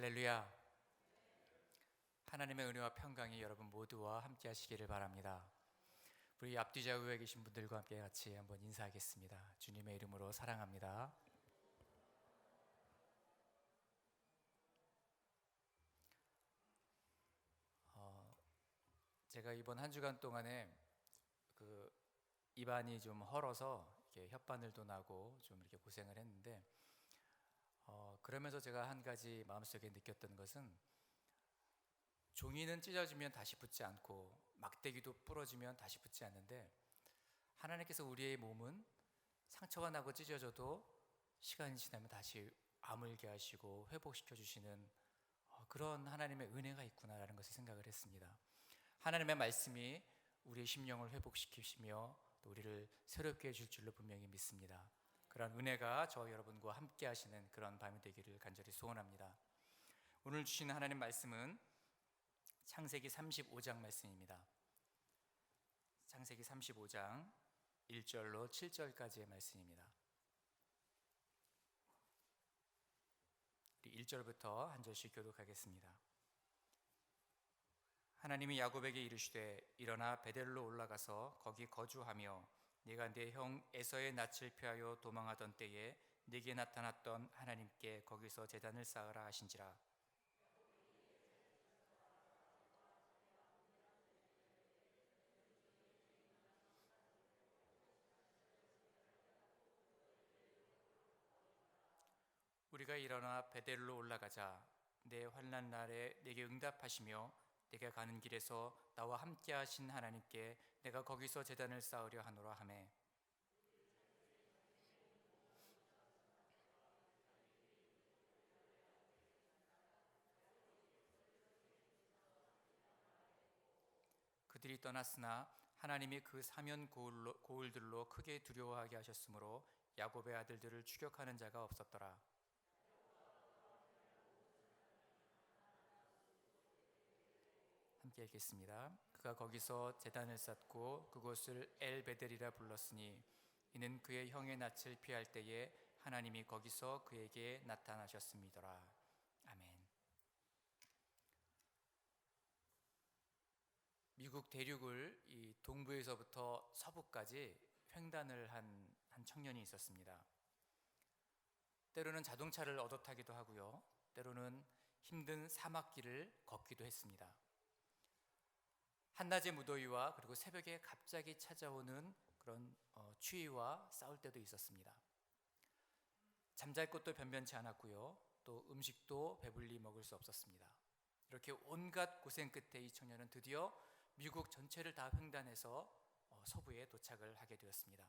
할렐루야. 하나님의 은혜와 평강이 여러분 모두와 함께 하시기를 바랍니다. 우리 앞뒤 좌우에 계신 분들과 함께 같이 한번 인사하겠습니다. 주님의 이름으로 사랑합니다. 제가 이번 한 주간 동안에 입안이 좀 헐어서 이렇게 혓바늘도 나고 좀 이렇게 고생을 했는데 그러면서 제가 한 가지 마음속에 느꼈던 것은 종이는 찢어지면 다시 붙지 않고 막대기도 부러지면 다시 붙지 않는데 하나님께서 우리의 몸은 상처가 나고 찢어져도 시간이 지나면 다시 아물게 하시고 회복시켜 주시는 그런 하나님의 은혜가 있구나라는 것을 생각을 했습니다. 하나님의 말씀이 우리의 심령을 회복시키시며 또 우리를 새롭게 해줄 줄로 분명히 믿습니다. 그런 은혜가 저 여러분과 함께 하시는 그런 밤이 되기를 간절히 소원합니다. 오늘 주시는 하나님 말씀은 창세기 35장 말씀입니다. 창세기 35장 1절로 7절까지의 말씀입니다. 1절부터 한 절씩 교독하겠습니다. 하나님이 야곱에게 이르시되 일어나 베델로 올라가서 거기 거주하며 네가 네 형 에서의 낯을 피하여 도망하던 때에 네게 나타났던 하나님께 거기서 제단을 쌓으라 하신지라. 우리가 일어나 베델로 올라가자. 내 환난 날에 내게 응답하시며 내가 가는 길에서 나와 함께 하신 하나님께 내가 거기서 제단을 쌓으려 하노라 하매 그들이 떠났으나 하나님이 그 사면 고울들로 크게 두려워하게 하셨으므로 야곱의 아들들을 추격하는 자가 없었더라. 함께 읽겠습니다. 그가 거기서 제단을 쌓고 그곳을 엘베델이라 불렀으니 이는 그의 형의 낯을 피할 때에 하나님이 거기서 그에게 나타나셨음이더라. 아멘. 미국 대륙을 이 동부에서부터 서부까지 횡단을 한 청년이 있었습니다. 때로는 자동차를 얻어 타기도 하고요, 때로는 힘든 사막길을 걷기도 했습니다. 한낮의 무더위와 그리고 새벽에 갑자기 찾아오는 그런 추위와 싸울 때도 있었습니다. 잠잘 곳도 변변치 않았고요, 또 음식도 배불리 먹을 수 없었습니다. 이렇게 온갖 고생 끝에 이 청년은 드디어 미국 전체를 다 횡단해서 서부에 도착을 하게 되었습니다.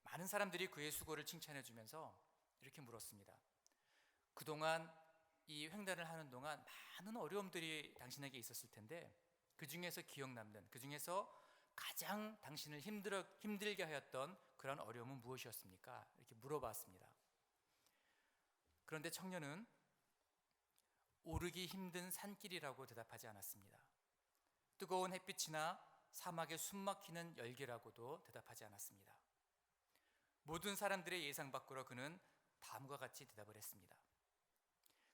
많은 사람들이 그의 수고를 칭찬해 주면서 이렇게 물었습니다. 그동안 이 횡단을 하는 동안 많은 어려움들이 당신에게 있었을 텐데 그 중에서 기억 남는, 그 중에서 가장 당신을 힘들게 하였던 그런 어려움은 무엇이었습니까? 이렇게 물어봤습니다. 그런데 청년은 오르기 힘든 산길이라고 대답하지 않았습니다. 뜨거운 햇빛이나 사막의 숨막히는 열기라고도 대답하지 않았습니다. 모든 사람들의 예상 밖으로 그는 다음과 같이 대답을 했습니다.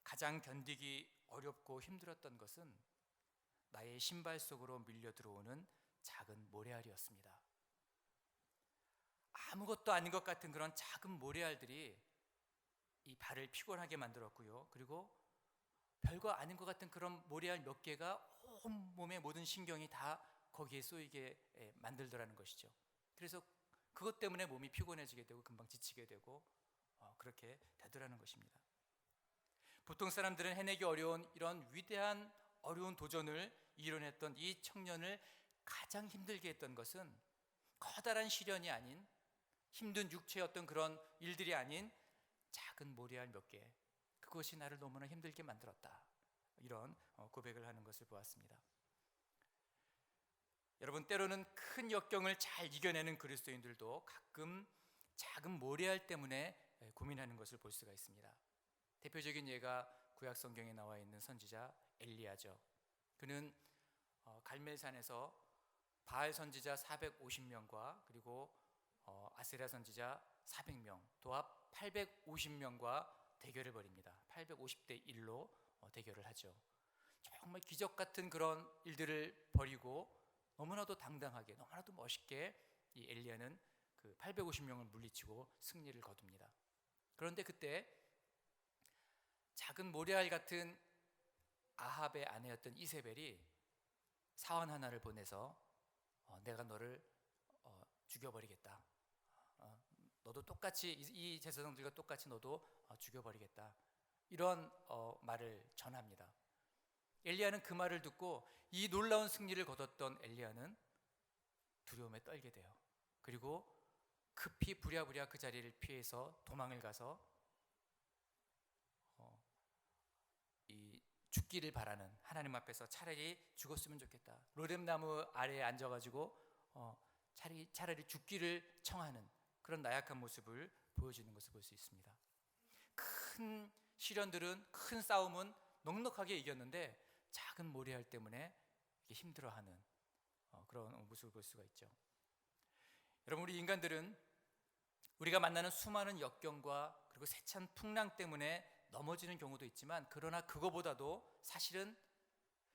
가장 견디기 어렵고 힘들었던 것은 나의 신발 속으로 밀려 들어오는 작은 모래알이었습니다. 아무것도 아닌 것 같은 그런 작은 모래알들이 이 발을 피곤하게 만들었고요, 그리고 별거 아닌 것 같은 그런 모래알 몇 개가 온몸의 모든 신경이 다 거기에 쏘이게 만들더라는 것이죠. 그래서 그것 때문에 몸이 피곤해지게 되고 금방 지치게 되고 그렇게 되더라는 것입니다. 보통 사람들은 해내기 어려운 이런 위대한 어려운 도전을 이뤄냈던 이 청년을 가장 힘들게 했던 것은 커다란 시련이 아닌, 힘든 육체의 어떤 그런 일들이 아닌 작은 모래알 몇 개, 그것이 나를 너무나 힘들게 만들었다, 이런 고백을 하는 것을 보았습니다. 여러분, 때로는 큰 역경을 잘 이겨내는 그리스도인들도 가끔 작은 모래알 때문에 고민하는 것을 볼 수가 있습니다. 대표적인 예가 구약 성경에 나와 있는 선지자 엘리야죠. 그는 갈멜산에서 바알 선지자 450명과 그리고 아세라 선지자 400명, 도합 850명과 대결을 벌입니다. 850대 1로 대결을 하죠. 정말 기적 같은 그런 일들을 벌이고 너무나도 당당하게, 너무나도 멋있게 이 엘리야는 그 850명을 물리치고 승리를 거둡니다. 그런데 그때 작은 모래알 같은 아합의 아내였던 이세벨이 사원 하나를 보내서 내가 너를 죽여버리겠다. 너도 똑같이 이 제사장들과 똑같이 너도 죽여버리겠다. 이런 말을 전합니다. 엘리야는 그 말을 듣고 이 놀라운 승리를 거뒀던 엘리야는 두려움에 떨게 돼요. 그리고 급히 부랴부랴 그 자리를 피해서 도망을 가서 이 죽기를 바라는 하나님 앞에서 차라리 죽었으면 좋겠다. 로뎀나무 아래에 앉아가지고 차라리 죽기를 청하는 그런 나약한 모습을 보여주는 것을 볼 수 있습니다. 큰 시련들은, 큰 싸움은 넉넉하게 이겼는데 작은 모래알 때문에 힘들어하는 그런 모습을 볼 수가 있죠. 여러분, 우리 인간들은 우리가 만나는 수많은 역경과 그리고 세찬 풍랑 때문에 넘어지는 경우도 있지만, 그러나 그거보다도 사실은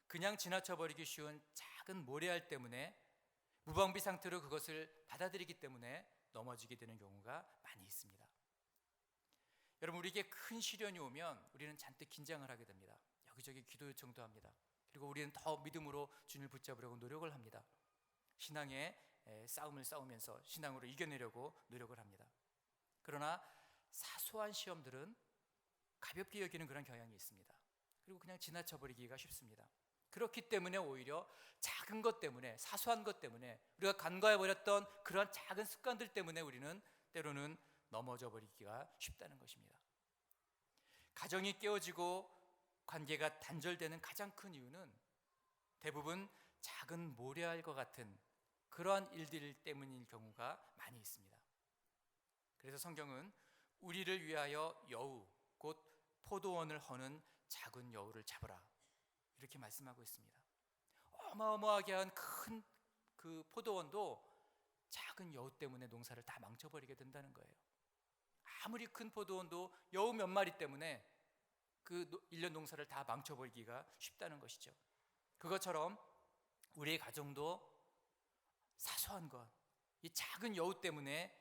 그냥 지나쳐버리기 쉬운 작은 모래알 때문에 무방비 상태로 그것을 받아들이기 때문에 넘어지게 되는 경우가 많이 있습니다. 여러분, 우리에게 큰 시련이 오면 우리는 잔뜩 긴장을 하게 됩니다. 여기저기 기도 요청도 합니다. 그리고 우리는 더 믿음으로 주님을 붙잡으려고 노력을 합니다. 신앙의 싸움을 싸우면서 신앙으로 이겨내려고 노력을 합니다. 그러나 사소한 시험들은 가볍게 여기는 그런 경향이 있습니다. 그리고 그냥 지나쳐버리기가 쉽습니다. 그렇기 때문에 오히려 작은 것 때문에, 사소한 것 때문에, 우리가 간과해버렸던 그런 작은 습관들 때문에 우리는 때로는 넘어져 버리기가 쉽다는 것입니다. 가정이 깨어지고 관계가 단절되는 가장 큰 이유는 대부분 작은 모래알과 같은 그러한 일들 때문일 경우가 많이 있습니다. 그래서 성경은 우리를 위하여 여우, 곧 포도원을 허는 작은 여우를 잡으라, 이렇게 말씀하고 있습니다. 어마어마하게 한 큰 그 포도원도 작은 여우 때문에 농사를 다 망쳐버리게 된다는 거예요. 아무리 큰 포도원도 여우 몇 마리 때문에 그 1년 농사를 다 망쳐버리기가 쉽다는 것이죠. 그것처럼 우리의 가정도 사소한 것, 이 작은 여우 때문에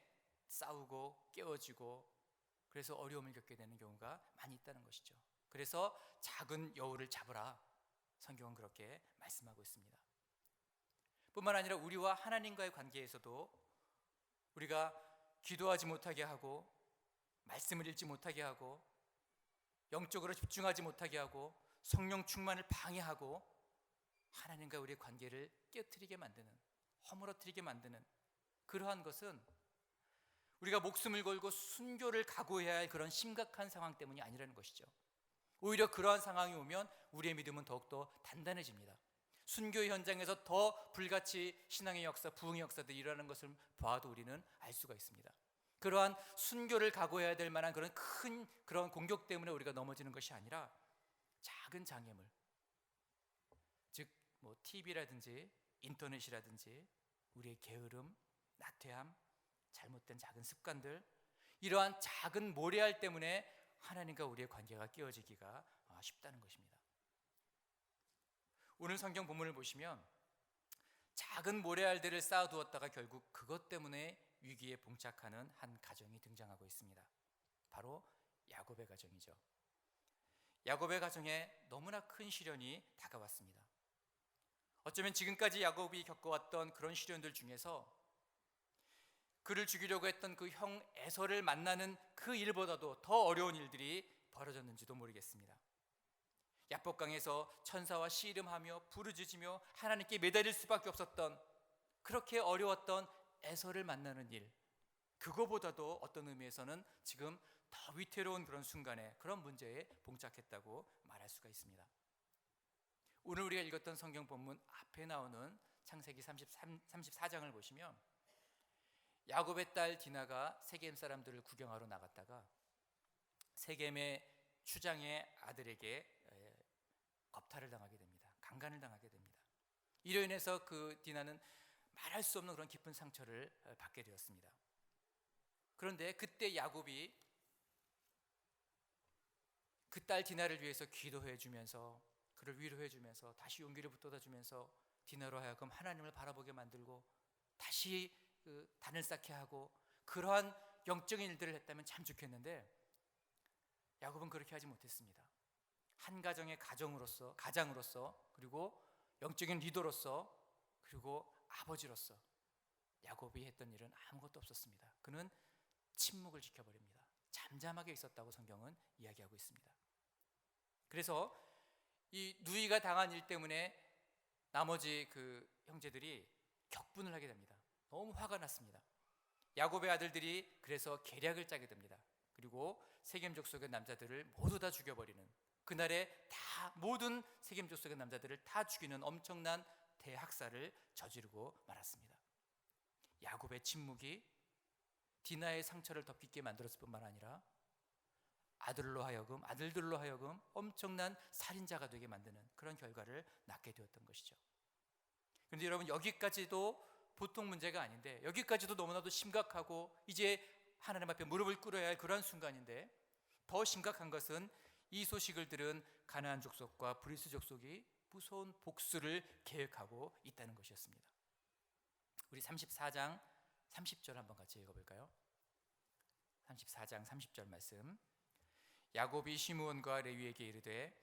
싸우고 깨어지고 그래서 어려움을 겪게 되는 경우가 많이 있다는 것이죠. 그래서 작은 여우를 잡으라, 성경은 그렇게 말씀하고 있습니다. 뿐만 아니라 우리와 하나님과의 관계에서도 우리가 기도하지 못하게 하고 말씀을 읽지 못하게 하고 영적으로 집중하지 못하게 하고 성령 충만을 방해하고 하나님과 우리의 관계를 깨트리게 만드는, 허물어뜨리게 만드는 그러한 것은 우리가 목숨을 걸고 순교를 각오해야 할 그런 심각한 상황 때문이 아니라는 것이죠. 오히려 그러한 상황이 오면 우리의 믿음은 더욱더 단단해집니다. 순교 현장에서 더 불같이 신앙의 역사, 부흥의 역사들이 일어나는 것을 봐도 우리는 알 수가 있습니다. 그러한 순교를 각오해야 될 만한 그런 큰 그런 공격 때문에 우리가 넘어지는 것이 아니라 작은 장애물, 즉 TV라든지 인터넷이라든지 우리의 게으름, 나태함, 잘못된 작은 습관들, 이러한 작은 모래알 때문에 하나님과 우리의 관계가 깨어지기가 쉽다는 것입니다. 오늘 성경 본문을 보시면 작은 모래알들을 쌓아두었다가 결국 그것 때문에 위기에 봉착하는 한 가정이 등장하고 있습니다. 바로 야곱의 가정이죠. 야곱의 가정에 너무나 큰 시련이 다가왔습니다. 어쩌면 지금까지 야곱이 겪어왔던 그런 시련들 중에서 그를 죽이려고 했던 그 형 에서를 만나는 그 일보다도 더 어려운 일들이 벌어졌는지도 모르겠습니다. 야복강에서 천사와 씨름하며 부르짖으며 하나님께 매달릴 수밖에 없었던, 그렇게 어려웠던 에서를 만나는 일, 그거보다도 어떤 의미에서는 지금 더 위태로운 그런 순간에, 그런 문제에 봉착했다고 말할 수가 있습니다. 오늘 우리가 읽었던 성경 본문 앞에 나오는 창세기 34장을 보시면 야곱의 딸 디나가 세겜 사람들을 구경하러 나갔다가 세겜의 추장의 아들에게 겁탈을 당하게 됩니다. 강간을 당하게 됩니다. 이로 인해서 그 디나는 말할 수 없는 그런 깊은 상처를 받게 되었습니다. 그런데 그때 야곱이 그 딸 디나를 위해서 기도해 주면서 그를 위로해 주면서 다시 용기를 북돋아 주면서 디나로 하여금 하나님을 바라보게 만들고 다시 그 단을 쌓게 하고 그러한 영적인 일들을 했다면 참 좋겠는데 야곱은 그렇게 하지 못했습니다. 한 가정의 가장으로서 그리고 영적인 리더로서 그리고 아버지로서 야곱이 했던 일은 아무것도 없었습니다. 그는 침묵을 지켜버립니다. 잠잠하게 있었다고 성경은 이야기하고 있습니다. 그래서 이 누이가 당한 일 때문에 나머지 그 형제들이 격분을 하게 됩니다. 너무 화가 났습니다. 야곱의 아들들이 그래서 계략을 짜게 됩니다. 그리고 세겜 족속의 남자들을 모두 다 죽여버리는, 그날에 다 모든 세겜 족속의 남자들을 다 죽이는 엄청난 대학살을 저지르고 말았습니다. 야곱의 침묵이 디나의 상처를 더 깊게 만들었을 뿐만 아니라 아들들로 하여금 엄청난 살인자가 되게 만드는 그런 결과를 낳게 되었던 것이죠. 그런데 여러분, 여기까지도 보통 문제가 아닌데, 여기까지도 너무나도 심각하고 이제 하나님 앞에 무릎을 꿇어야 할 그런 순간인데, 더 심각한 것은 이 소식을 들은 가나안 족속과 브리스 족속이 무서운 복수를 계획하고 있다는 것이었습니다. 우리 34장 30절 한번 같이 읽어볼까요? 34장 30절 말씀. 야곱이 시므온과 레위에게 이르되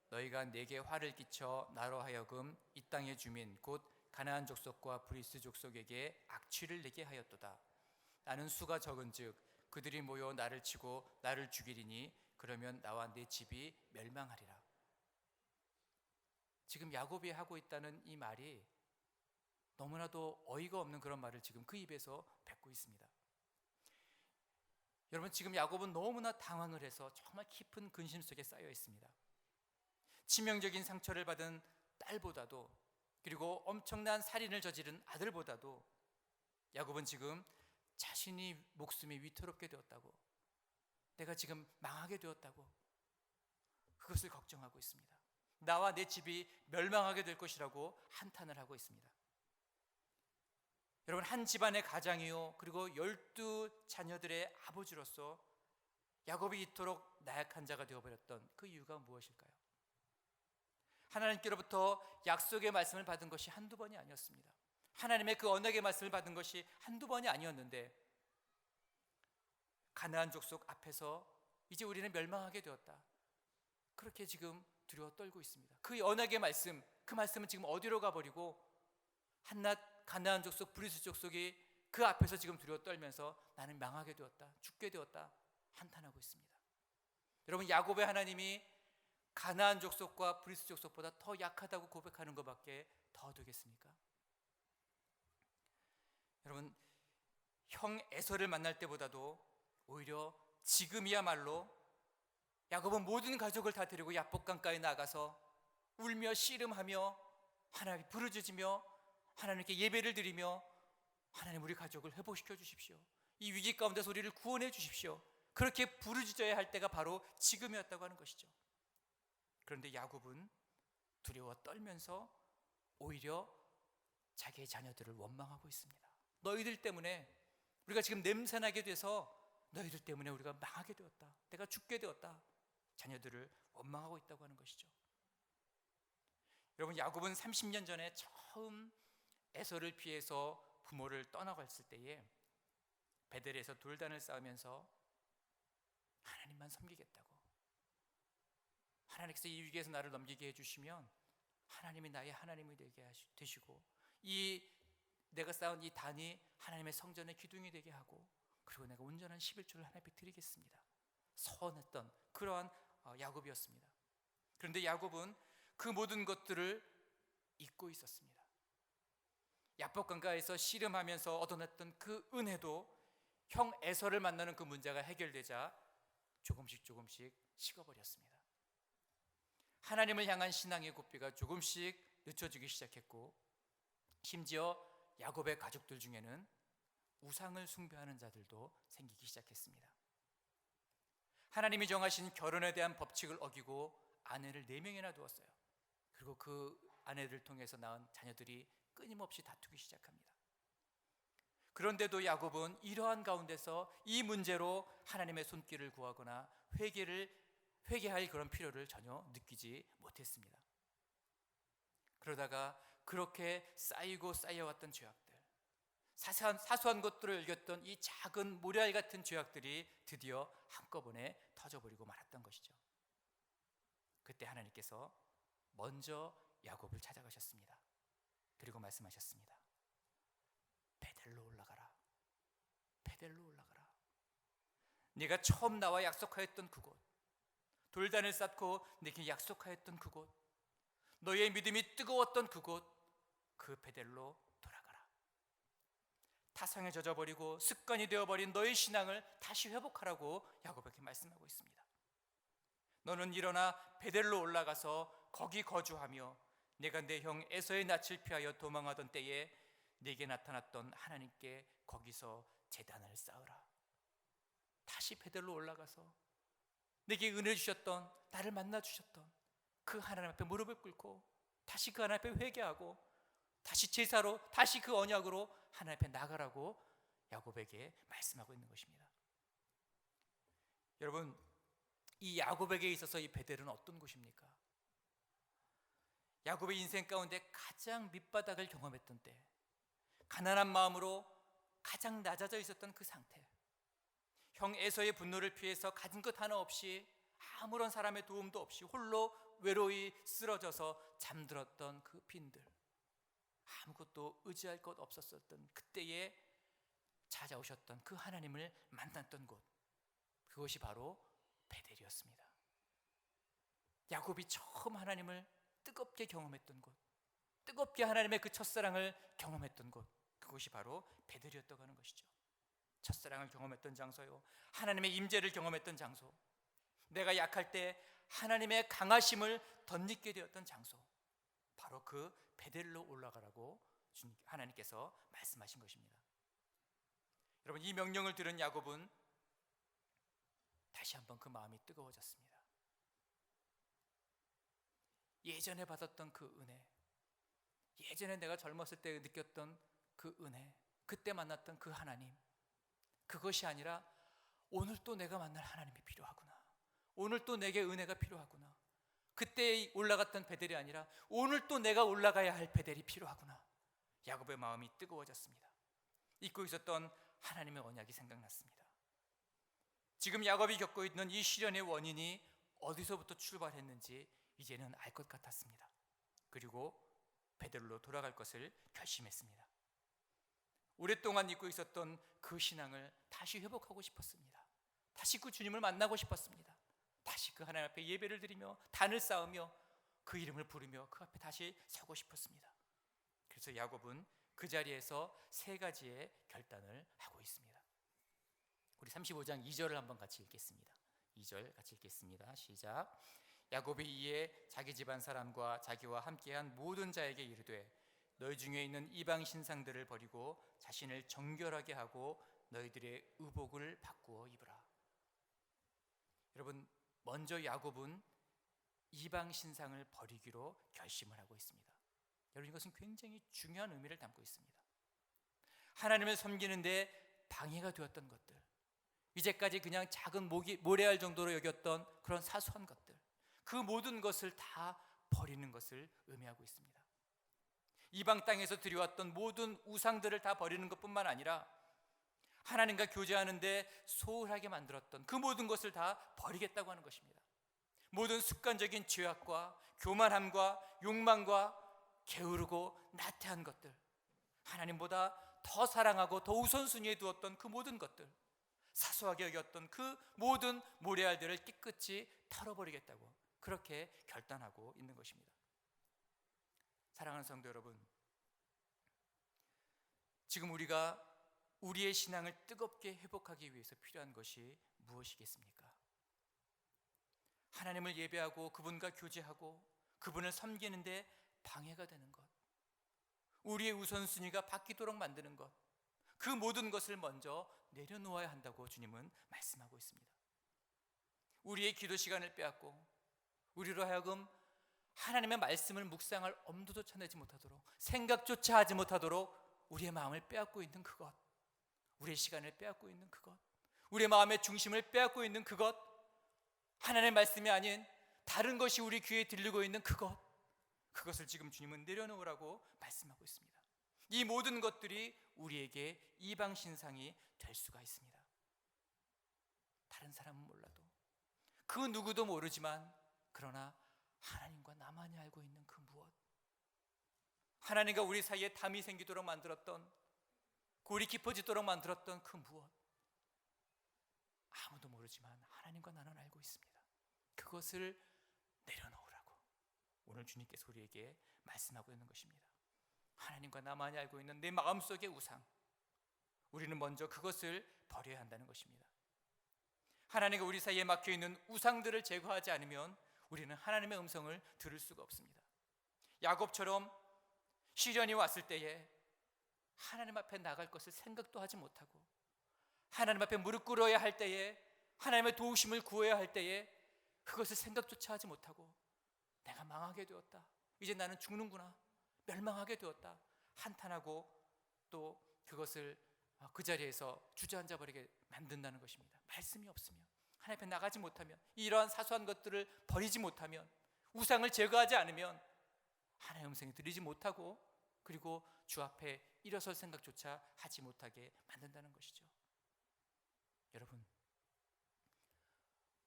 너희가 내게 화를 끼쳐 나로 하여금 이 땅의 주민 곧 가나안 족속과 브리스 족속에게 악취를 내게 하였도다. 나는 수가 적은즉 그들이 모여 나를 치고 나를 죽이리니 그러면 나와 내 집이 멸망하리라. 지금 야곱이 하고 있다는 이 말이 너무나도 어이가 없는 그런 말을 지금 그 입에서 뱉고 있습니다. 여러분, 지금 야곱은 너무나 당황을 해서 정말 깊은 근심 속에 쌓여 있습니다. 치명적인 상처를 받은 딸보다도, 그리고 엄청난 살인을 저지른 아들보다도 야곱은 지금 자신이 목숨이 위태롭게 되었다고, 내가 지금 망하게 되었다고, 그것을 걱정하고 있습니다. 나와 내 집이 멸망하게 될 것이라고 한탄을 하고 있습니다. 여러분, 한 집안의 가장이요 그리고 12자녀들의 아버지로서 야곱이 이토록 나약한 자가 되어버렸던 그 이유가 무엇일까요? 하나님께로부터 약속의 말씀을 받은 것이 한두 번이 아니었습니다. 하나님의 그 언약의 말씀을 받은 것이 한두 번이 아니었는데 가나안 족속 앞에서 이제 우리는 멸망하게 되었다, 그렇게 지금 두려워 떨고 있습니다. 그 언약의 말씀, 그 말씀은 지금 어디로 가버리고 한낱 가나안 족속, 브리스 족속이 그 앞에서 지금 두려워 떨면서 나는 망하게 되었다, 죽게 되었다 한탄하고 있습니다. 여러분, 야곱의 하나님이 가나안 족속과 브리스 족속보다 더 약하다고 고백하는 것밖에 더 되겠습니까? 여러분, 형 에서를 만날 때보다도 오히려 지금이야말로 야곱은 모든 가족을 다 데리고 야복강가에 나가서 울며 씨름하며 하나님께 부르짖으며 하나님께 예배를 드리며 하나님, 우리 가족을 회복시켜 주십시오, 이 위기 가운데서 우리를 구원해 주십시오, 그렇게 부르짖어야 할 때가 바로 지금이었다고 하는 것이죠. 그런데 야곱은 두려워 떨면서 오히려 자기의 자녀들을 원망하고 있습니다. 너희들 때문에 우리가 지금 냄새나게 돼서, 너희들 때문에 우리가 망하게 되었다, 내가 죽게 되었다, 자녀들을 원망하고 있다고 하는 것이죠. 여러분, 야곱은 30년 전에 처음 에서를 피해서 부모를 떠나갔을 때에 베델에서 돌단을 쌓으면서 하나님만 섬기겠다고, 하나님께서 이 위기에서 나를 넘기게 해주시면 하나님이 나의 하나님이 되게 되시고, 이 내가 쌓은 이 단이 하나님의 성전의 기둥이 되게 하고, 그리고 내가 온전한 11조를 하나님께 드리겠습니다, 서원했던 그러한 야곱이었습니다. 그런데 야곱은 그 모든 것들을 잊고 있었습니다. 야복강가에서 씨름하면서 얻어냈던 그 은혜도 형 에서를 만나는 그 문제가 해결되자 조금씩 식어버렸습니다. 하나님을 향한 신앙의 고삐가 조금씩 늦춰지기 시작했고, 심지어 야곱의 가족들 중에는 우상을 숭배하는 자들도 생기기 시작했습니다. 하나님이 정하신 결혼에 대한 법칙을 어기고 아내를 4명이나 두었어요. 그리고 그 아내를 통해서 낳은 자녀들이 끊임없이 다투기 시작합니다. 그런데도 야곱은 이러한 가운데서 이 문제로 하나님의 손길을 구하거나 회개를 회개할 그런 필요를 전혀 느끼지 못했습니다. 그러다가 그렇게 쌓이고 쌓여왔던 죄악들, 사소한 것들을 여겼던 이 작은 모래알 같은 죄악들이 드디어 한꺼번에 터져버리고 말았던 것이죠. 그때 하나님께서 먼저 야곱을 찾아가셨습니다. 그리고 말씀하셨습니다. 베델로 올라가라. 베델로 올라가라. 네가 처음 나와 약속하였던 그곳, 돌단을 쌓고 네게 약속하였던 그곳, 너의 믿음이 뜨거웠던 그곳, 그 베델로 돌아가라. 타성에 젖어버리고 습관이 되어버린 너의 신앙을 다시 회복하라고 야곱에게 말씀하고 있습니다. 너는 일어나 베델로 올라가서 거기 거주하며 내가 내 형 에서의 낯을 피하여 도망하던 때에 내게 나타났던 하나님께 거기서 제단을 쌓으라. 다시 베델로 올라가서 내게 은혜 주셨던, 나를 만나 주셨던 그 하나님 앞에 무릎을 꿇고 다시 그 하나님 앞에 회개하고 다시 제사로, 다시 그 언약으로 하나님 앞에 나가라고 야곱에게 말씀하고 있는 것입니다. 여러분, 이 야곱에게 있어서 이 베델은 어떤 곳입니까? 야곱의 인생 가운데 가장 밑바닥을 경험했던 때, 가난한 마음으로 가장 낮아져 있었던 그 상태, 형 에서의 분노를 피해서 가진 것 하나 없이 아무런 사람의 도움도 없이 홀로 외로이 쓰러져서 잠들었던 그 빈들, 아무것도 의지할 것 없었던 그때에 찾아오셨던 그 하나님을 만났던 곳, 그것이 바로 베델이었습니다. 야곱이 처음 하나님을 뜨겁게 경험했던 곳, 뜨겁게 하나님의 그 첫사랑을 경험했던 곳, 그것이 바로 베델이었다고 하는 것이죠. 첫사랑을 경험했던 장소요, 하나님의 임재를 경험했던 장소, 내가 약할 때 하나님의 강하심을 덧입게 되었던 장소, 바로 그 베델로 올라가라고 하나님께서 말씀하신 것입니다. 여러분, 이 명령을 들은 야곱은 다시 한번 그 마음이 뜨거워졌습니다. 예전에 받았던 그 은혜, 예전에 내가 젊었을 때 느꼈던 그 은혜, 그때 만났던 그 하나님, 그것이 아니라 오늘 또 내가 만날 하나님이 필요하구나, 오늘 또 내게 은혜가 필요하구나, 그때 올라갔던 베델이 아니라 오늘 또 내가 올라가야 할 베델이 필요하구나. 야곱의 마음이 뜨거워졌습니다. 잊고 있었던 하나님의 언약이 생각났습니다. 지금 야곱이 겪고 있는 이 시련의 원인이 어디서부터 출발했는지 이제는 알 것 같았습니다. 그리고 베델로 돌아갈 것을 결심했습니다. 오랫동안 잊고 있었던 그 신앙을 다시 회복하고 싶었습니다. 다시 그 주님을 만나고 싶었습니다. 다시 그 하나님 앞에 예배를 드리며 단을 쌓으며 그 이름을 부르며 그 앞에 다시 서고 싶었습니다. 그래서 야곱은 그 자리에서 세 가지의 결단을 하고 있습니다. 우리 35장 2절을 한번 같이 읽겠습니다. 2절 같이 읽겠습니다. 시작. 야곱이 이에 자기 집안 사람과 자기와 함께한 모든 자에게 이르되 너희 중에 있는 이방 신상들을 버리고 자신을 정결하게 하고 너희들의 의복을 바꾸어 입으라. 여러분, 먼저 야곱은 이방 신상을 버리기로 결심을 하고 있습니다. 여러분, 이것은 굉장히 중요한 의미를 담고 있습니다. 하나님을 섬기는데 방해가 되었던 것들, 이제까지 그냥 작은 모래알 정도로 여겼던 그런 사소한 것들, 그 모든 것을 다 버리는 것을 의미하고 있습니다. 이방 땅에서 들여왔던 모든 우상들을 다 버리는 것뿐만 아니라 하나님과 교제하는데 소홀하게 만들었던 그 모든 것을 다 버리겠다고 하는 것입니다. 모든 습관적인 죄악과 교만함과 욕망과 게으르고 나태한 것들, 하나님보다 더 사랑하고 더 우선순위에 두었던 그 모든 것들, 사소하게 여겼던 그 모든 모래알들을 깨끗이 털어버리겠다고 그렇게 결단하고 있는 것입니다. 사랑하는 성도 여러분, 지금 우리가 우리의 신앙을 뜨겁게 회복하기 위해서 필요한 것이 무엇이겠습니까? 하나님을 예배하고 그분과 교제하고 그분을 섬기는데 방해가 되는 것, 우리의 우선순위가 바뀌도록 만드는 것, 그 모든 것을 먼저 내려놓아야 한다고 주님은 말씀하고 있습니다. 우리의 기도 시간을 빼앗고 우리로 하여금 하나님의 말씀을 묵상할 엄두조차 내지 못하도록, 생각조차 하지 못하도록 우리의 마음을 빼앗고 있는 그것, 우리의 시간을 빼앗고 있는 그것, 우리의 마음의 중심을 빼앗고 있는 그것, 하나님의 말씀이 아닌 다른 것이 우리 귀에 들리고 있는 그것을 지금 주님은 내려놓으라고 말씀하고 있습니다. 이 모든 것들이 우리에게 이방 신상이 될 수가 있습니다. 다른 사람은 몰라도, 그 누구도 모르지만, 그러나 하나님과 나만이 알고 있는 그 무엇, 하나님과 우리 사이에 담이 생기도록 만들었던, 골이 깊어지도록 만들었던 그 무엇, 아무도 모르지만 하나님과 나는 알고 있습니다. 그것을 내려놓으라고 오늘 주님께서 우리에게 말씀하고 있는 것입니다. 하나님과 나만이 알고 있는 내 마음속의 우상, 우리는 먼저 그것을 버려야 한다는 것입니다. 하나님과 우리 사이에 막혀있는 우상들을 제거하지 않으면 우리는 하나님의 음성을 들을 수가 없습니다. 야곱처럼 시련이 왔을 때에 하나님 앞에 나갈 것을 생각도 하지 못하고, 하나님 앞에 무릎 꿇어야 할 때에, 하나님의 도우심을 구해야 할 때에 그것을 생각조차 하지 못하고, 내가 망하게 되었다, 이제 나는 죽는구나, 멸망하게 되었다 한탄하고, 또 그것을 그 자리에서 주저앉아 버리게 만든다는 것입니다. 말씀이 없으면, 하나님 앞에 나가지 못하면, 이러한 사소한 것들을 버리지 못하면, 우상을 제거하지 않으면 하나님의 음성을 들리지 못하고, 그리고 주 앞에 일어설 생각조차 하지 못하게 만든다는 것이죠. 여러분,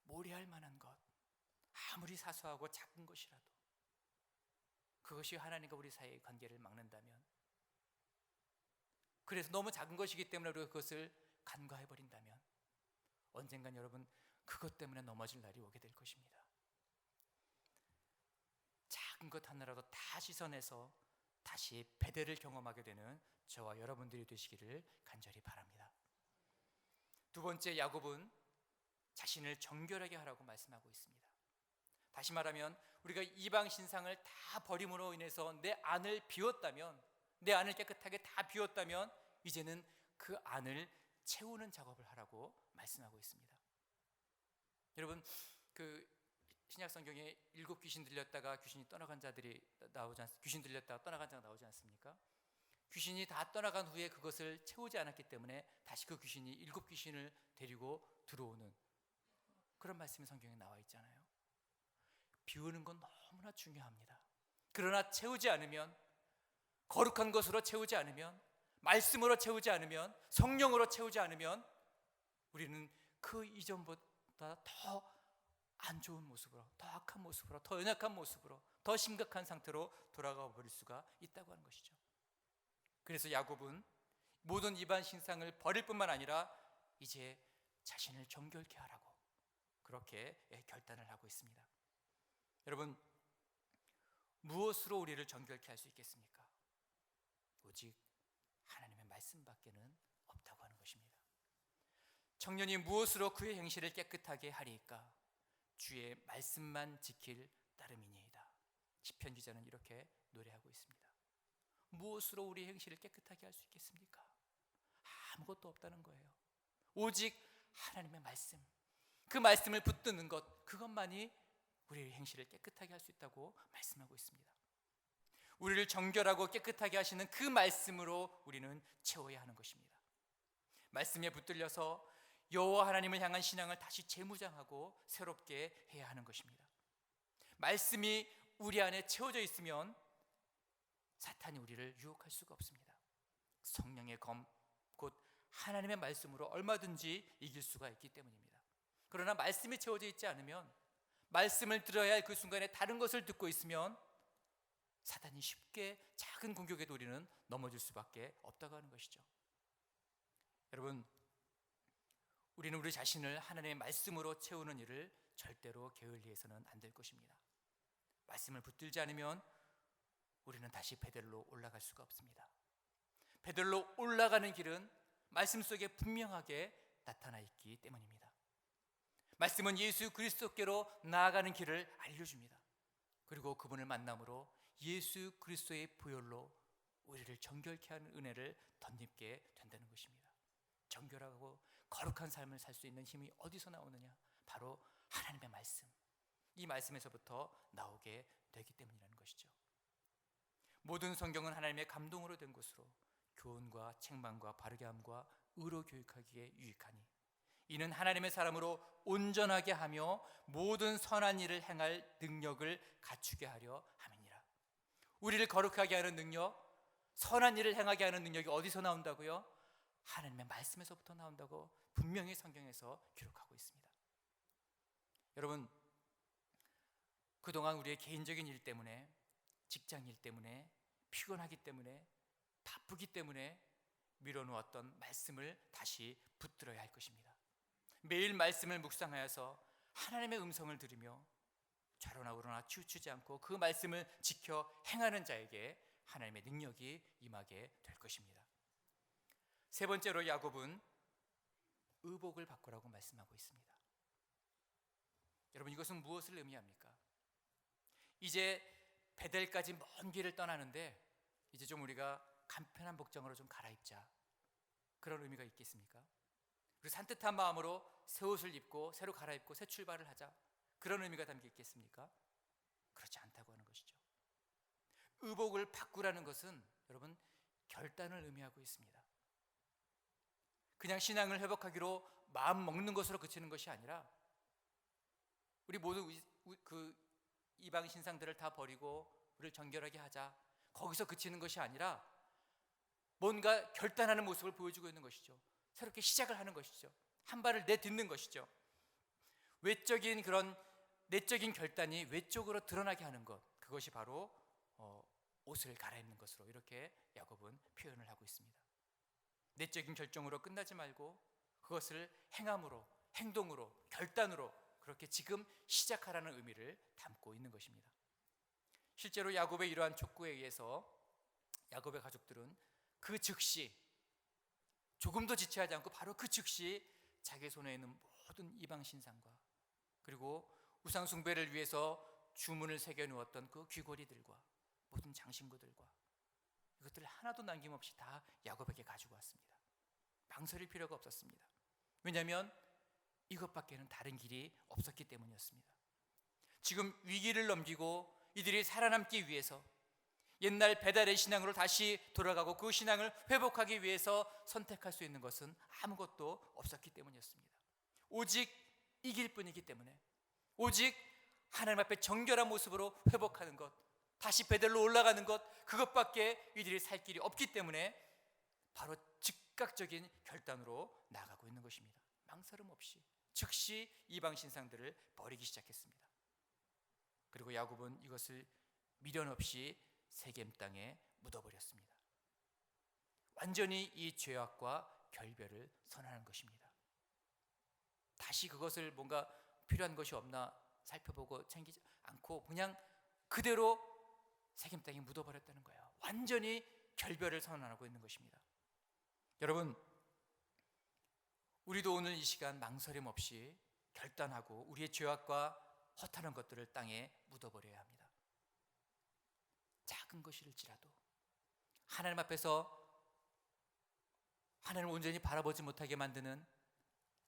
모래할 만한 것, 아무리 사소하고 작은 것이라도 그것이 하나님과 우리 사이의 관계를 막는다면, 그래서 너무 작은 것이기 때문에 우리가 그것을 간과해버린다면 언젠간 여러분, 그것 때문에 넘어질 날이 오게 될 것입니다. 작은 것 하나라도 다 씻어내서 다시 베델을 경험하게 되는 저와 여러분들이 되시기를 간절히 바랍니다. 두 번째, 야곱은 자신을 정결하게 하라고 말씀하고 있습니다. 다시 말하면 우리가 이방 신상을 다 버림으로 인해서 내 안을 비웠다면, 내 안을 깨끗하게 다 비웠다면 이제는 그 안을 채우는 작업을 하라고 말씀하고 있습니다. 여러분, 그 신약 성경에 7 귀신 들렸다가 귀신이 떠나간 자들이 귀신 들렸다가 떠나간 자가 나오지 않습니까? 귀신이 다 떠나간 후에 그것을 채우지 않았기 때문에 다시 그 귀신이 7 귀신을 데리고 들어오는 그런 말씀이 성경에 나와 있잖아요. 비우는 건 너무나 중요합니다. 그러나 채우지 않으면, 거룩한 것으로 채우지 않으면, 말씀으로 채우지 않으면, 성령으로 채우지 않으면 우리는 그 이전보다 더 안 좋은 모습으로, 더 악한 모습으로, 더 연약한 모습으로, 더 심각한 상태로 돌아가 버릴 수가 있다고 하는 것이죠. 그래서 야곱은 모든 이방 신상을 버릴 뿐만 아니라 이제 자신을 정결케 하라고 그렇게 결단을 하고 있습니다. 여러분, 무엇으로 우리를 정결케 할 수 있겠습니까? 오직 하나님의 말씀밖에는 없다고 하는 것입니다. 청년이 무엇으로 그의 행실을 깨끗하게 하리이까? 주의 말씀만 지킬 따름이니이다. 시편 기자는 이렇게 노래하고 있습니다. 무엇으로 우리 행실을 깨끗하게 할 수 있겠습니까? 아무것도 없다는 거예요. 오직 하나님의 말씀, 그 말씀을 붙드는 것, 그것만이 우리의 행실을 깨끗하게 할 수 있다고 말씀하고 있습니다. 우리를 정결하고 깨끗하게 하시는 그 말씀으로 우리는 채워야 하는 것입니다. 말씀에 붙들려서 여호와 하나님을 향한 신앙을 다시 재무장하고 새롭게 해야 하는 것입니다. 말씀이 우리 안에 채워져 있으면 사탄이 우리를 유혹할 수가 없습니다. 성령의 검, 곧 하나님의 말씀으로 얼마든지 이길 수가 있기 때문입니다. 그러나 말씀이 채워져 있지 않으면, 말씀을 들어야 할 그 순간에 다른 것을 듣고 있으면 사탄이 쉽게 작은 공격에도 우리는 넘어질 수밖에 없다고 하는 것이죠. 여러분, 우리는 우리 자신을 하나님의 말씀으로 채우는 일을 절대로 게을리해서는 안 될 것입니다. 말씀을 붙들지 않으면 우리는 다시 베델로 올라갈 수가 없습니다. 베델로 올라가는 길은 말씀 속에 분명하게 나타나 있기 때문입니다. 말씀은 예수 그리스도께로 나아가는 길을 알려줍니다. 그리고 그분을 만남으로 예수 그리스도의 보혈로 우리를 정결케 하는 은혜를 덧입게 된다는 것입니다. 정결하고 거룩한 삶을 살 수 있는 힘이 어디서 나오느냐? 바로 하나님의 말씀, 이 말씀에서부터 나오게 되기 때문이라는 것이죠. 모든 성경은 하나님의 감동으로 된 것으로 교훈과 책망과 바르게 함과 의로 교육하기에 유익하니 이는 하나님의 사람으로 온전하게 하며 모든 선한 일을 행할 능력을 갖추게 하려 함이니라. 우리를 거룩하게 하는 능력, 선한 일을 행하게 하는 능력이 어디서 나온다고요? 하나님의 말씀에서부터 나온다고 분명히 성경에서 기록하고 있습니다. 여러분, 그동안 우리의 개인적인 일 때문에, 직장 일 때문에, 피곤하기 때문에, 바쁘기 때문에 미뤄놓았던 말씀을 다시 붙들어야 할 것입니다. 매일 말씀을 묵상하여서 하나님의 음성을 들으며 좌로나 우로나 치우치지 않고 그 말씀을 지켜 행하는 자에게 하나님의 능력이 임하게 될 것입니다. 세 번째로 야곱은 의복을 바꾸라고 말씀하고 있습니다. 여러분, 이것은 무엇을 의미합니까? 이제 베델까지 먼 길을 떠나는데 이제 좀 우리가 간편한 복장으로 좀 갈아입자, 그런 의미가 있겠습니까? 그리고 산뜻한 마음으로 새 옷을 입고 새로 갈아입고 새 출발을 하자, 그런 의미가 담겨 있겠습니까? 그렇지 않다고 하는 것이죠. 의복을 바꾸라는 것은 여러분 결단을 의미하고 있습니다. 그냥 신앙을 회복하기로 마음 먹는 것으로 그치는 것이 아니라 우리 모두 그 이방 신상들을 다 버리고 우리를 정결하게 하자, 거기서 그치는 것이 아니라 뭔가 결단하는 모습을 보여주고 있는 것이죠. 새롭게 시작을 하는 것이죠. 한 발을 내딛는 것이죠. 외적인 그런 내적인 결단이 외적으로 드러나게 하는 것, 그것이 바로 옷을 갈아입는 것으로 이렇게 야곱은 표현을 하고 있습니다. 내적인 결정으로 끝나지 말고 그것을 행함으로, 행동으로, 결단으로 그렇게 지금 시작하라는 의미를 담고 있는 것입니다. 실제로 야곱의 이러한 촉구에 의해서 야곱의 가족들은 그 즉시, 조금도 지체하지 않고 바로 그 즉시 자기 손에 있는 모든 이방 신상과 그리고 우상 숭배를 위해서 주문을 새겨 놓았던 그 귀고리들과 모든 장신구들과 이것들을 하나도 남김없이 다 야곱에게 가지고 왔습니다. 망설일 필요가 없었습니다. 왜냐하면 이것밖에는 다른 길이 없었기 때문이었습니다. 지금 위기를 넘기고 이들이 살아남기 위해서 옛날 배달의 신앙으로 다시 돌아가고 그 신앙을 회복하기 위해서 선택할 수 있는 것은 아무것도 없었기 때문이었습니다. 오직 이길 뿐이기 때문에, 오직 하나님 앞에 정결한 모습으로 회복하는 것, 다시 베델로 올라가는 것, 그것밖에 이들이 살 길이 없기 때문에 바로 즉각적인 결단으로 나아가고 있는 것입니다. 망설임 없이 즉시 이방 신상들을 버리기 시작했습니다. 그리고 야곱은 이것을 미련 없이 세겜 땅에 묻어버렸습니다. 완전히 이 죄악과 결별을 선언하는 것입니다. 다시 그것을 뭔가 필요한 것이 없나 살펴보고 챙기지 않고 그냥 그대로 세겜 땅에 묻어버렸다는 거예요. 완전히 결별을 선언하고 있는 것입니다. 여러분, 우리도 오늘 이 시간 망설임 없이 결단하고 우리의 죄악과 허탄한 것들을 땅에 묻어버려야 합니다. 작은 것일지라도 하나님 앞에서 하나님을 온전히 바라보지 못하게 만드는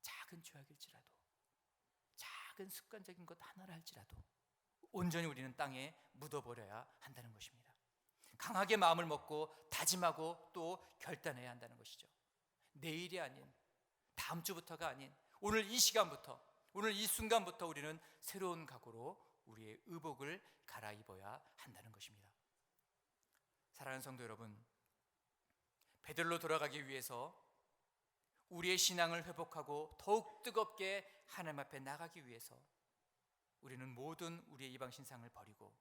작은 죄악일지라도, 작은 습관적인 것 하나를 할지라도 온전히 우리는 땅에 묻어버려야 한다는 것입니다. 강하게 마음을 먹고 다짐하고 또 결단해야 한다는 것이죠. 내일이 아닌, 다음 주부터가 아닌 오늘 이 시간부터, 오늘 이 순간부터 우리는 새로운 각오로 우리의 의복을 갈아입어야 한다는 것입니다. 사랑하는 성도 여러분, 베들로 돌아가기 위해서 우리의 신앙을 회복하고 더욱 뜨겁게 하나님 앞에 나가기 위해서 우리는 모든 우리의 이방 신상을 버리고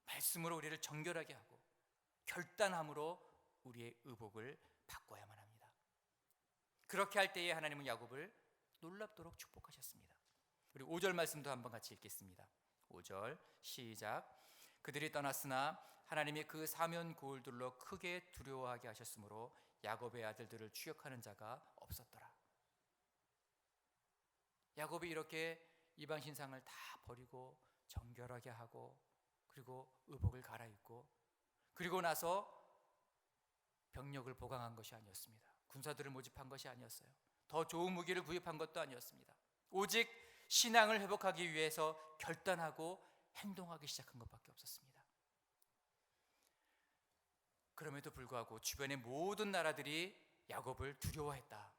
말씀으로 우리를 정결하게 하고 결단함으로 우리의 의복을 바꿔야만 합니다. 그렇게 할 때에 하나님은 야곱을 놀랍도록 축복하셨습니다. 우리 5절 말씀도 한번 같이 읽겠습니다. 5절 시작. 그들이 떠났으나 하나님이 그 사면 고울들로 크게 두려워하게 하셨으므로 야곱의 아들들을 추격하는 자가 없었더라. 야곱이 이렇게 이방 신상을 다 버리고 정결하게 하고 그리고 의복을 갈아입고 그리고 나서 병력을 보강한 것이 아니었습니다. 군사들을 모집한 것이 아니었어요. 더 좋은 무기를 구입한 것도 아니었습니다. 오직 신앙을 회복하기 위해서 결단하고 행동하기 시작한 것밖에 없었습니다. 그럼에도 불구하고 주변의 모든 나라들이 야곱을 두려워했다,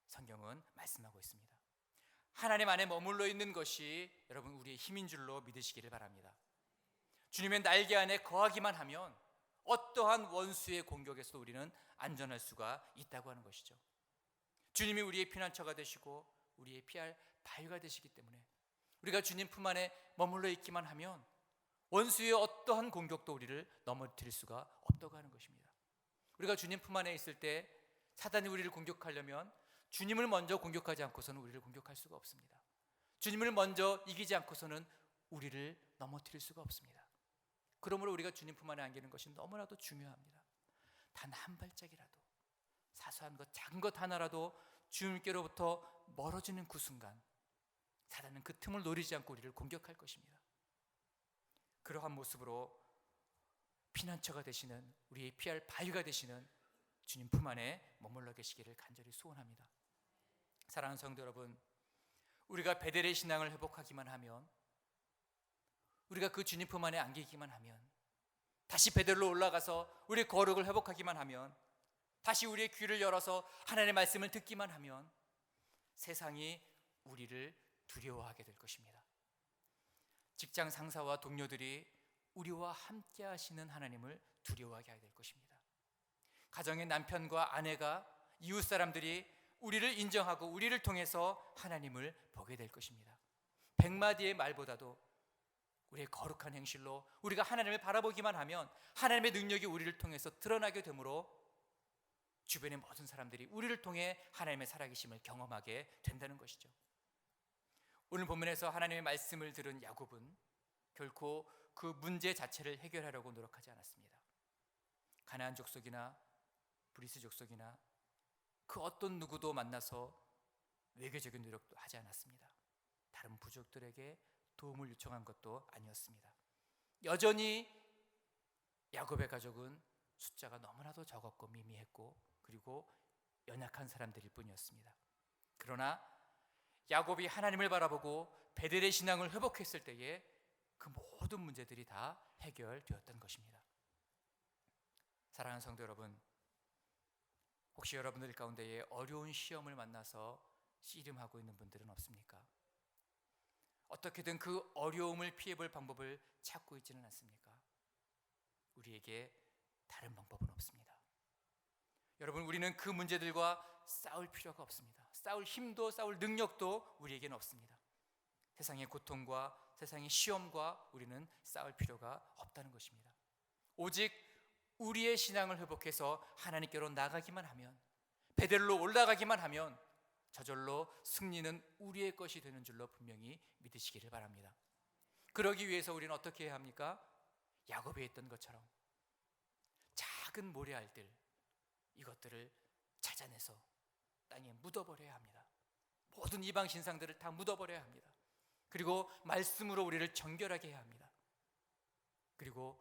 성경은 말씀하고 있습니다. 하나님 안에 머물러 있는 것이 여러분 우리의 힘인 줄로 믿으시기를 바랍니다. 주님의 날개 안에 거하기만 하면 어떠한 원수의 공격에서 우리는 안전할 수가 있다고 하는 것이죠. 주님이 우리의 피난처가 되시고 우리의 피할 바위가 되시기 때문에 우리가 주님 품 안에 머물러 있기만 하면 원수의 어떠한 공격도 우리를 넘어뜨릴 수가 없다고 하는 것입니다. 우리가 주님 품 안에 있을 때 사단이 우리를 공격하려면 주님을 먼저 공격하지 않고서는 우리를 공격할 수가 없습니다. 주님을 먼저 이기지 않고서는 우리를 넘어뜨릴 수가 없습니다. 그러므로 우리가 주님 품 안에 안기는 것이 너무나도 중요합니다. 단 한 발짝이라도, 사소한 것, 작은 것 하나라도 주님께로부터 멀어지는 그 순간 사단은 그 틈을 노리지 않고 우리를 공격할 것입니다. 그러한 모습으로 피난처가 되시는, 우리의 피할 바위가 되시는 주님 품 안에 머물러 계시기를 간절히 소원합니다. 사랑하는 성도 여러분, 우리가 베델의 신앙을 회복하기만 하면, 우리가 그 주님 품 안에 안기기만 하면, 다시 베델로 올라가서 우리의 거룩을 회복하기만 하면, 다시 우리의 귀를 열어서 하나님의 말씀을 듣기만 하면 세상이 우리를 두려워하게 될 것입니다. 직장 상사와 동료들이 우리와 함께 하시는 하나님을 두려워하게 하게 될 것입니다. 가정의 남편과 아내가, 이웃 사람들이 우리를 인정하고 우리를 통해서 하나님을 보게 될 것입니다. 100마디의 말보다도 우리의 거룩한 행실로 우리가 하나님을 바라보기만 하면 하나님의 능력이 우리를 통해서 드러나게 되므로 주변의 모든 사람들이 우리를 통해 하나님의 살아계심을 경험하게 된다는 것이죠. 오늘 본문에서 하나님의 말씀을 들은 야곱은 결코 그 문제 자체를 해결하려고 노력하지 않았습니다. 가나안 족속이나 브리스 족속이나 그 어떤 누구도 만나서 외교적인 노력도 하지 않았습니다. 다른 부족들에게 도움을 요청한 것도 아니었습니다. 여전히 야곱의 가족은 숫자가 너무나도 적었고 미미했고 그리고 연약한 사람들일 뿐이었습니다. 그러나 야곱이 하나님을 바라보고 베델의 신앙을 회복했을 때에 그 모든 문제들이 다 해결되었던 것입니다. 사랑하는 성도 여러분, 혹시 여러분들 가운데에 어려운 시험을 만나서 씨름하고 있는 분들은 없습니까? 어떻게든 그 어려움을 피해볼 방법을 찾고 있지는 않습니까? 우리에게 다른 방법은 없습니다. 여러분, 우리는 그 문제들과 싸울 필요가 없습니다. 싸울 힘도 싸울 능력도 우리에게는 없습니다. 세상의 고통과 세상의 시험과 우리는 싸울 필요가 없다는 것입니다. 오직 우리의 신앙을 회복해서 하나님께로 나가기만 하면, 베델로 올라가기만 하면 저절로 승리는 우리의 것이 되는 줄로 분명히 믿으시기를 바랍니다. 그러기 위해서 우리는 어떻게 해야 합니까? 야곱이 했던 것처럼 작은 모래알들, 이것들을 찾아내서 땅에 묻어버려야 합니다. 모든 이방 신상들을 다 묻어버려야 합니다. 그리고 말씀으로 우리를 정결하게 해야 합니다. 그리고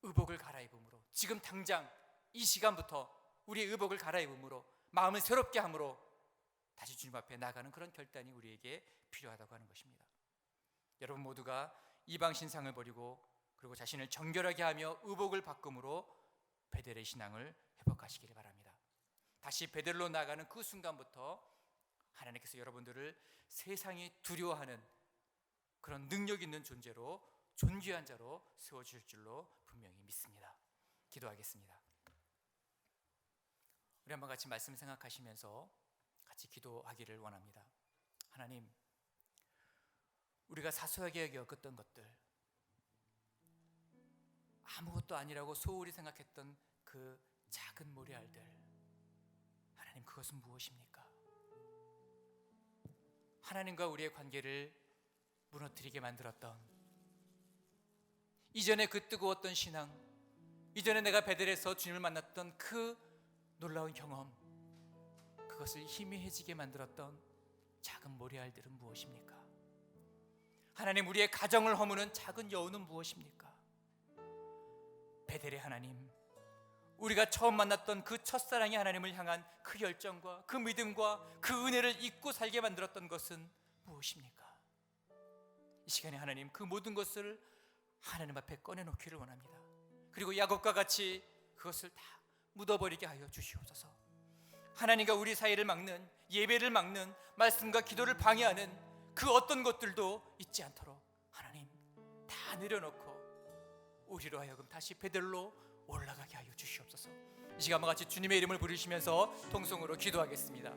의복을 갈아입음으로, 지금 당장 이 시간부터 우리의 의복을 갈아입음으로, 마음을 새롭게 함으로 다시 주님 앞에 나가는 그런 결단이 우리에게 필요하다고 하는 것입니다. 여러분 모두가 이방 신상을 버리고 그리고 자신을 정결하게 하며 의복을 바꿈으로 베델의 신앙을 회복하시기를 바랍니다. 다시 베델로 나가는 그 순간부터 하나님께서 여러분들을 세상이 두려워하는 그런 능력 있는 존재로, 존귀한 자로 세워주실 줄로 분명히 믿습니다. 기도하겠습니다. 우리 한번 같이 말씀 생각하시면서 같이 기도하기를 원합니다. 하나님, 우리가 사소하게 여겼던 것들, 아무것도 아니라고 소홀히 생각했던 그 작은 모래알들, 하나님, 그것은 무엇입니까? 하나님과 우리의 관계를 무너뜨리게 만들었던, 이전에 그 뜨거웠던 신앙, 이전에 내가 베델에서 주님을 만났던 그 놀라운 경험, 그것을 희미해지게 만들었던 작은 모래알들은 무엇입니까? 하나님, 우리의 가정을 허무는 작은 여우는 무엇입니까? 베델의 하나님, 우리가 처음 만났던 그 첫사랑의 하나님을 향한 그 열정과 그 믿음과 그 은혜를 잊고 살게 만들었던 것은 무엇입니까? 이 시간에 하나님, 그 모든 것을 하나님 앞에 꺼내놓기를 원합니다. 그리고 야곱과 같이 그것을 다 묻어버리게 하여 주시옵소서. 하나님과 우리 사이를 막는, 예배를 막는, 말씀과 기도를 방해하는 그 어떤 것들도 있지 않도록 하나님 다 내려놓고 우리로 하여금 다시 베들로 올라가게 하여 주시옵소서. 이 시간과 같이 주님의 이름을 부르시면서 통성으로 기도하겠습니다.